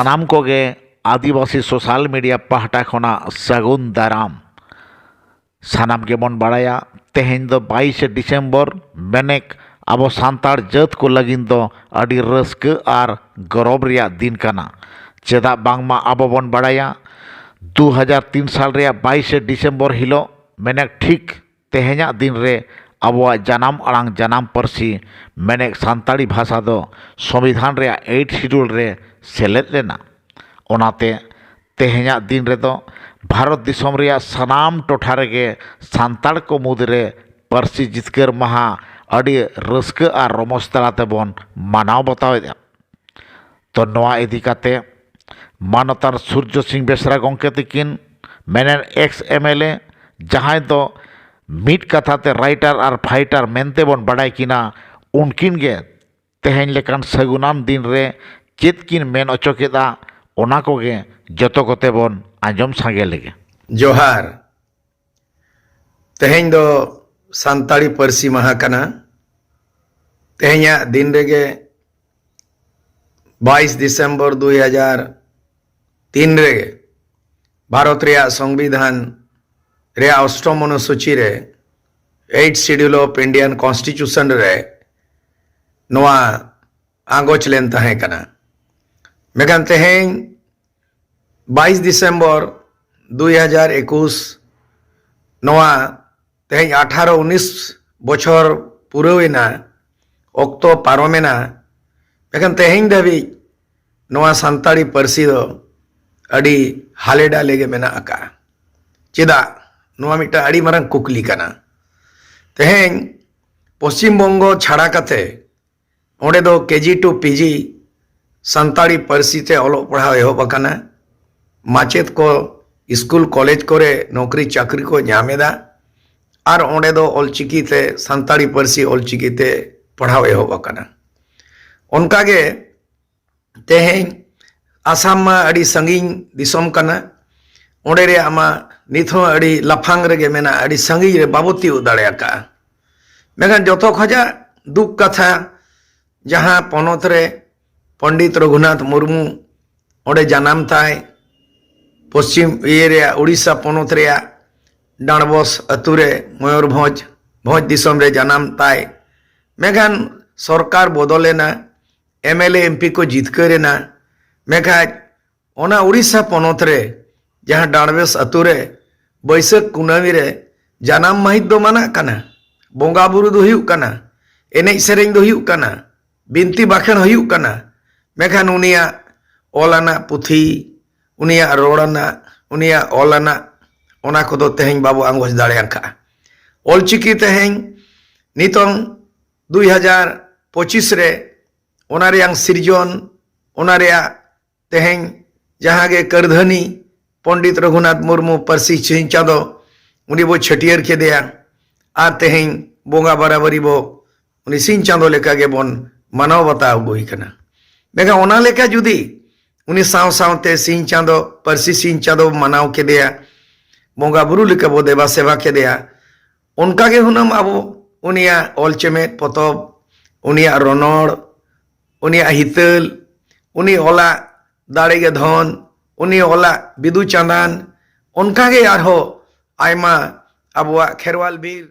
सानाम कोगे आदिवासी social media पाहटा खोना सगुन दाराम सानाम के बन बाड़ाया तेहें दो 22 डिसेम्बर मेनेक अब सान्ताड़ जात को लगिन दो अड़ी रस्क आर गौरव रिया दिन कना चेदा बांगमा अब बन बाड़ाया 2003 साल रिया 22 डिसेम्बर हिलो मेनेक ठीक तेहें दिन रे अब जनाम आड़ांग जनाम परसी मेनेक सान्ताड़ी भाषा दो संविधान रे 8 शिड्यूल रे सेलेद लेना ओनाते तेहें दिन रे दो भारत दिसोम रिया सनाम टोठा रेगे सान्ताड़ को मुदरे परसी जितकर महा अड़ी रस्क आर रमज तलाते बन मानाव बतावे तो नोआ इदी काते मानतान सूर्य सिंह बेसरा गंके तकिन मेनेन एक्स एमएलए जहां दो मिट कथाते राइटर और फाइटर मेनते बन बड़ाई किना उनकिन गे तेहें लेकान सगुनान दिन रे चेत किन मेन अचोकेदा ओना कोगे जतो कोते बन आंजम सांगे लेगे। जोहार तेहें दो सान्ताड़ी परसी माहा कना तेहें दिन रेगे 22 दिसंबर 2003 रेगे भारत रिया संविधान रे अष्टम अनुसूची रे 8 शेड्यूल ऑफ इंडियन कॉन्स्टिट्यूशन रे नोआ आगोच लेन तहे कना मेगान तेहें 22 दिसंबर 2021 नोआ तेहें 18-19 बछर पुरवेना ऑक्टो पारोमेना मेगान तेहें धाबी नोआ सान्ताड़ी परसी दो अड़ी हालेडा लेगे मेना आका चेदा नोआ मिटा अड़ी मारंग कुकली कना तेहें पश्चिम बंगो छाड़ा कथे ओंडे दो केजी टू पीजी सान्ताड़ी परसी ते ओलो पढ़ाव एहब अकाना माचेत को स्कूल कॉलेज करे नौकरी चाकरी को नामेदा और ओंडे दो ऑलचिकी ते सान्ताड़ी परसी ऑलचिकी ते पढ़ाव एहब अकाना उनकागे तेहें आसाम में अड़ी संगीन दिसोम कना ओंडे रे आमा निथो अड़ी लाफांग रेगे मेना अड़ी संगी रे बाबती उदाड़े का मेगान जोतो खजा दुख कथा जहाँ पनत रे पंडित रघुनाथ मुर्मू ओंडे जनाम ताय पश्चिम ये उड़ीसा पनत रे डांडबस अतुरे मयूरभंज भोज दिसोम रे जनाम ताय मेगान सरकार बदलेना एमएलए एमपी को जितकरेना मेघाज ओना उड़ीसा पनत रे जहाँ डांडबस अतुरे बैसाख कुनामी रे जनाम माहित दो माना कना बोंगा बुरु दो हुयुग कना एनेज सेरेंग दो हुयुग कना बिनती बाखेन हुयुग कना मेखान उनिया ओलाना पुथी उनिया रोड़ाना उनिया ओलाना ओना को तेहें बाबू आंगोज दाड़ेयाका ऑलचिकी तेहें नितों 2025 रे ओना रेयां सिरजन ओना रेया तेहें जहाँ गे करधनी पंडित रघुनाथ मुर्मू परसी सिंह चाँदो उनी बो छटियर के दिया आ तेहें बोंगा बराबरी बो उनी सिंह चाँदो लेका गे बन मानव बताव बोई कना मेगा ओना लेका जुदी उनी साव सावते सिंह चाँदो परसी सिंह चाँदो मानाव के दिया बोंगा बुरु लेका बो देवा सेवा के दिया उनका गे हुनम अब उनिया ऑलचेमेट पतब उनिया रनोड़ उनिया हितल उनी ओला दाड़े गे धन उनी ओला बिदु चांदान उनका गे आरहो आयमा अबुआ खेरवाल बीर